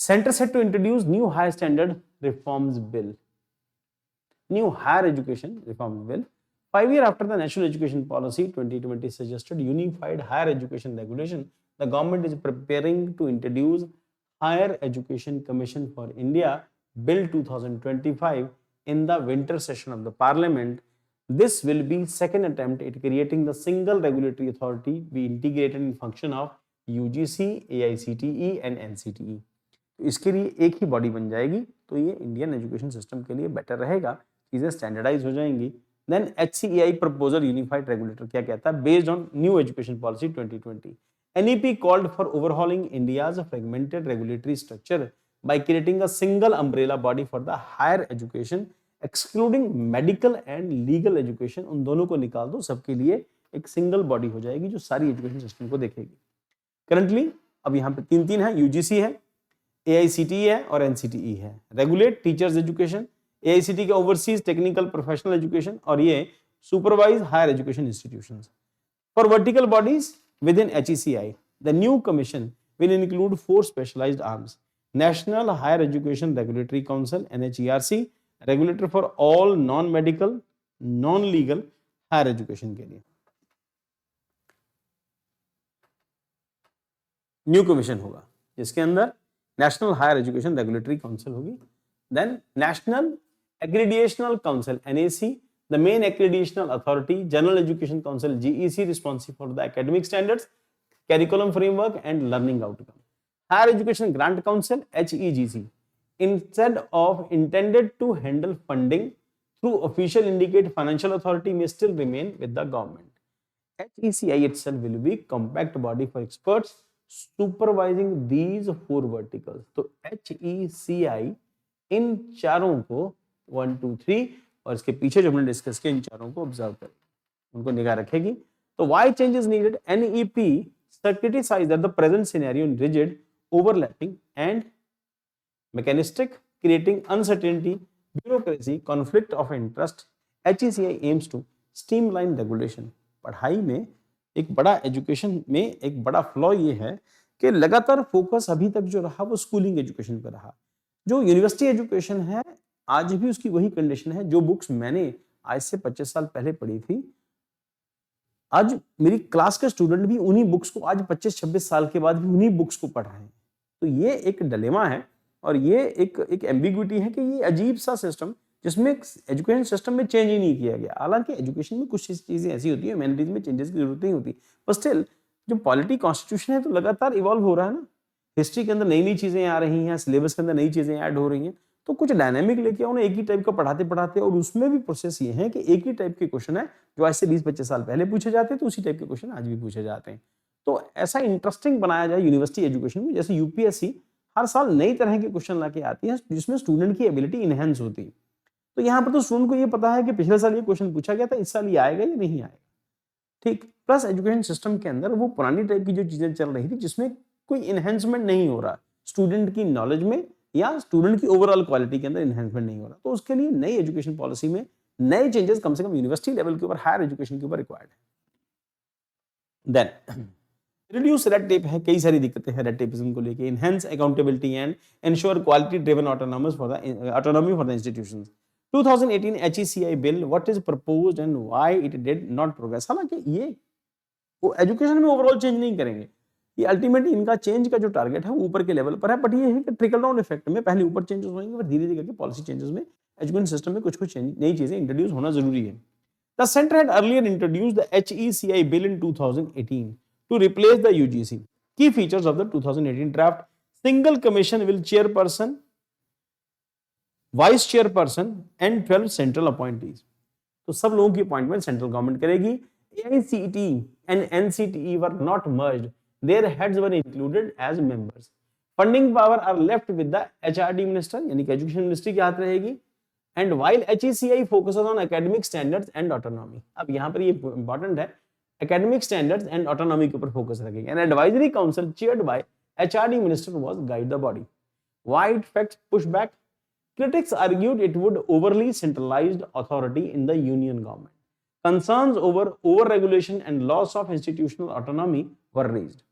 Center set to introduce new higher standard reforms bill. New higher education reforms bill. 5 years after the National Education Policy 2020 suggested unified higher education regulation, the government is preparing to introduce Higher Education Commission for India Bill 2025 in the winter session of the Parliament. This will be second attempt at creating the single regulatory authority be integrated in function of UGC, AICTE and NCTE. तो इसके लिए एक ही body बन जाएगी, तो ये Indian education system के लिए बेटर रहेगा, चीजें स्टैंडर्डाइज हो जाएंगी. Then HCEI proposal unified regulator क्या कहता है? Based on new education policy 2020, NEP called for overhauling India's fragmented regulatory structure by creating a single umbrella body for the higher education, excluding medical and legal education. उन दोनों को निकाल दो, सबके लिए एक सिंगल बॉडी हो जाएगी जो सारी एजुकेशन सिस्टम को देखेगी. करंटली अब यहाँ पे तीन है, UGC है, AICTE है और NCTE है. रेगुलेट टीचर्स एजुकेशन, AICTE का ओवरसीज टेक्निकल प्रोफेशनल एजुकेशन और ये supervise higher education institutions. For vertical bodies within HECI, the new commission will include 4 specialized arms: National Higher Education Regulatory Council (NHERC), regulator for all non-medical, non-legal higher education के लिए. New commission होगा जिसके अंदर national higher education regulatory council होगी, then national accreditational council NAC, the main accreditation authority, General Education Council GEC, responsible for the academic standards, curriculum framework and learning outcome. Higher Education Grant Council HEGC, instead of intended to handle funding through official indicate financial authority, may still remain with the government. HECI itself will be compact body for experts supervising these 4 verticals. तो HECI इन चारों को 1 2 3 और इसके पीछे जो हमने discuss किया इन चारों को ऑब्जर्व करें, उनको निगाह रखेगी. तो why changes needed? NEP criticized that the present scenario in rigid, overlapping and mechanistic, creating uncertainty, bureaucracy, conflict of interest. HECI aims to streamline regulation. पढ़ाई में एक बड़ा एजुकेशन में एक बड़ा फ्लॉ ये है कि लगातार फोकस अभी तक जो रहा वो स्कूलिंग एजुकेशन पर रहा. जो यूनिवर्सिटी एजुकेशन है आज भी उसकी वही कंडीशन है. जो बुक्स मैंने आज से 25 साल पहले पढ़ी थी, आज मेरी क्लास के स्टूडेंट भी उन्हीं बुक्स को आज 25-26 साल के बाद भी उन्हीं बुक्स को पढ़ रहे हैं. तो ये एक डिलेमा है और ये एक एम्बिग्विटी है कि ये अजीब सा सिस्टम जिसमें एजुकेशन सिस्टम में चेंज ही नहीं किया गया. हालांकि एजुकेशन में कुछ चीजें ऐसी होती है, ह्यूमैनिटीज में चेंजेस की जरूरत नहीं होती, पर स्टिल जो पॉलिटी कॉन्स्टिट्यूशन है तो लगातार इवॉल्व हो रहा है ना. हिस्ट्री के अंदर नई नई चीजें आ रही हैं, सिलेबस के अंदर नई चीजें ऐड हो रही हैं, तो कुछ डायनामिक लेके आओ ना एक ही टाइप का पढ़ाते पढ़ाते. और उसमें भी प्रोसेस ये है कि एक ही टाइप के क्वेश्चन है जो आज से 20-25 साल पहले पूछे जाते हैं, तो उसी टाइप के क्वेश्चन आज भी पूछे जाते हैं. तो ऐसा इंटरेस्टिंग बनाया जाए यूनिवर्सिटी एजुकेशन में, जैसे यूपीएससी हर साल नई तरह के क्वेश्चन लाके आती है जिसमें स्टूडेंट की एबिलिटी इनहेंस होती है. तो यहाँ पर तो स्टूडेंट को ये पता है कि पिछले साल ये क्वेश्चन पूछा गया था, इस साल ये आएगा या नहीं आएगा. ठीक. प्लस एजुकेशन सिस्टम के अंदर वो पुरानी टाइप की जो चीजें चल रही थी जिसमें कोई इनहेंसमेंट नहीं हो रहा स्टूडेंट की नॉलेज में या स्टूडेंट की ओवरऑल क्वालिटी के अंदर इनहेंसमेंट नहीं हो रहा. तो उसके लिए नई एजुकेशन पॉलिसी में नए चेंजेस कम से कम यूनिवर्सिटी लेवल के ऊपर, हायर एजुकेशन के ऊपर रिक्वायर्ड है. देन रिड्यूस रेड टेप है, कई सारी दिक्कतें हैं रेड टेपिज्म को लेके. Enhance accountability and ensure quality driven autonomy for the institutions. 2018 HECI bill, what is proposed and why it did not progress. हालांकि ये वो एजुकेशन में ओवरऑल चेंज नहीं करेंगे, ये अल्टीमेटली इनका चेंज का जो टारगेट है वो ऊपर के लेवल पर है, बट ये है कि ट्रिकल डाउन इफेक्ट में पहले ऊपर चेंजेस होंगे, फिर धीरे धीरे करके पॉलिसी चेंजेस में एजुकेशन सिस्टम में कुछ कुछ नई चीजें इंट्रोड्यूस होना जरूरी है. The centre had earlier introduced the HECI bill in 2018 to replace the UGC. Key features of the 2018 draft: single commission will chairperson, vice chairperson and 12 central appointees. तो सब लोगों की अपॉइंटमेंट सेंट्रल गवर्नमेंट करेगी. AICTE and NCTE were not merged. Their heads were included as members. Funding power are left with the HRD minister, यानी कि education ministry के हाथ रहेगी. And while HECI focuses on academic standards and autonomy. अब यहाँ पर ये important है, academic standards and autonomy के ऊपर फोकस रखेगी. An advisory council chaired by HRD minister was guide the body. Why it facts pushback? Critics argued it would overly centralized authority in the union government. Concerns over over-regulation and loss of institutional autonomy were raised.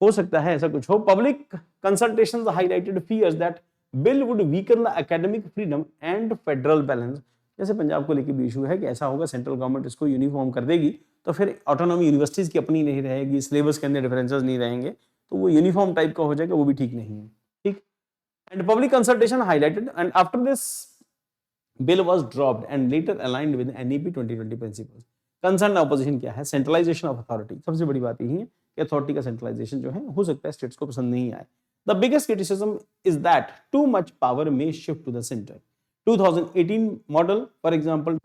हो सकता है ऐसा कुछ हो। Public consultations highlighted fears that bill would weaken the academic freedom and federal balance. जैसे पंजाब को लेकर भी इशू है कि ऐसा होगा, सेंट्रल गवर्नमेंट इसको यूनिफॉर्म कर देगी तो फिर ऑटोनॉमी यूनिवर्सिटीज की अपनी नहीं रहेगी, सिलेबस के अंदर डिफरेंसेस नहीं रहेंगे, तो वो यूनिफॉर्म टाइप का हो जाएगा, वो भी ठीक नहीं है। ठीक। And public consultation highlighted and after this bill was dropped and later aligned with NEP 2020 principles. Concern opposition क्या है? Centralisation of authority. सबसे बड़ी बात यही है कि अथॉरिटी का सेंट्रलाइजेशन जो है हो सकता है स्टेट्स को पसंद नहीं आए। The biggest criticism is that too much power may shift to the centre. 2018 model, for example,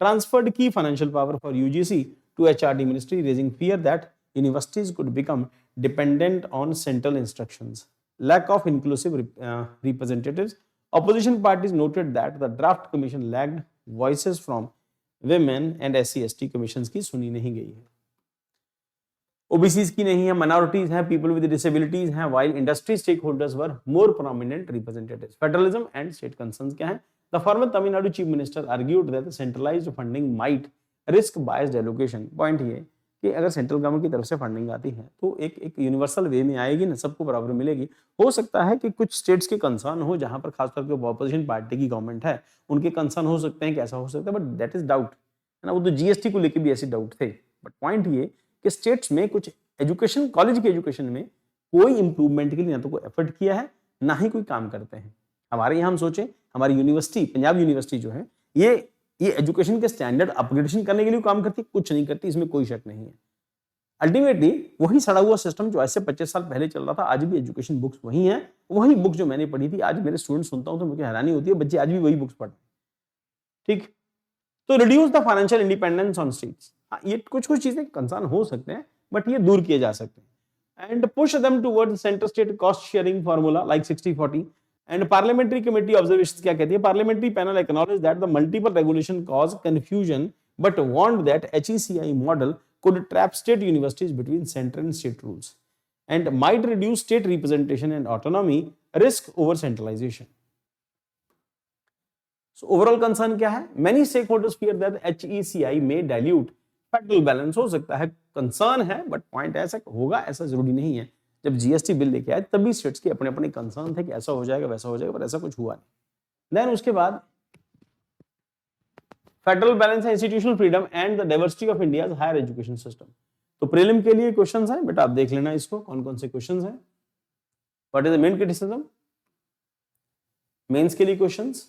transferred key financial power for UGC to HRD ministry, raising fear that universities could become dependent on central instructions. Lack of inclusive representatives. Opposition parties noted that the draft commission lacked voices from women and SC/ST commissions की सुनी नहीं गई है, OBCs की नहीं है, minorities हैं, people with disabilities हैं, while industry stakeholders were more prominent representatives. Federalism and state concerns क्या है? The former Tamil Nadu chief minister argued that centralised funding might risk biased allocation. Point ये कि अगर सेंट्रल गवर्नमेंट की तरफ से फंडिंग आती है तो एक यूनिवर्सल वे में आएगी ना, सबको बराबर मिलेगी। हो सकता है कि कुछ स्टेट्स के कंसर्न हो जहां पर खासतौर पर ऑपोजिशन पार्टी की गवर्नमेंट है, उनके कंसर्न हो सकते हैं कि ऐसा हो सकता है, बट दैट इज डाउट है ना। वो तो जीएसटी को लेकर भी ऐसे डाउट थे, बट पॉइंट ये कि स्टेट्स में कुछ एजुकेशन, कॉलेज के एजुकेशन में कोई इंप्रूवमेंट के लिए ना तो कोई एफर्ट किया है, ना ही कोई काम करते हैं। हमारे यहाँ हम सोचें, हमारी यूनिवर्सिटी, पंजाब यूनिवर्सिटी जो है, ये एजुकेशन के स्टैंडर्ड अपग्रेडेशन करने के लिए काम करती है, कुछ नहीं करती, इसमें कोई शक नहीं है। अल्टीमेटली वही सड़ा हुआ सिस्टम जो आज से 25 साल पहले चल रहा था, आज भी एजुकेशन बुक्स वही हैं, वही बुक जो मैंने पढ़ी थी, आज मेरे स्टूडेंट सुनता हूं तो मुझे हैरानी होती है, बच्चे आज भी वही बुक्स पढ़। ठीक। तो reduce the financial independence on states. ये कुछ चीजें कंसर्न हो सकते हैं, बट ये दूर किए जा सकते हैं। And push them towards centre state cost sharing formula like 60-40। And parliamentary committee observations क्या कहती है? Parliamentary panel acknowledge that the multiple regulation cause confusion but warned that HECI model could trap state universities between center and state rules and might reduce state representation and autonomy, risk over centralization. So overall concern क्या है? Many stakeholders fear that HECI may dilute federal balance। हो सकता है, concern है, but point ऐसा होगा ऐसा जरूरी नहीं है। जब जीएसटी बिल लेके आए तभी स्टेट्स के अपने अपने कंसर्न थे कि ऐसा हो जाएगा वैसा हो जाएगा, पर ऐसा कुछ हुआ नहीं। देन उसके बाद फेडरल बैलेंस है, institutional freedom and the diversity of India's higher education system. तो प्रीलिम के लिए क्वेश्चंस हैं, बेटा आप देख लेना इसको, कौन कौन से क्वेश्चंस हैं। What is the main criticism? Mains के लिए क्वेश्चंस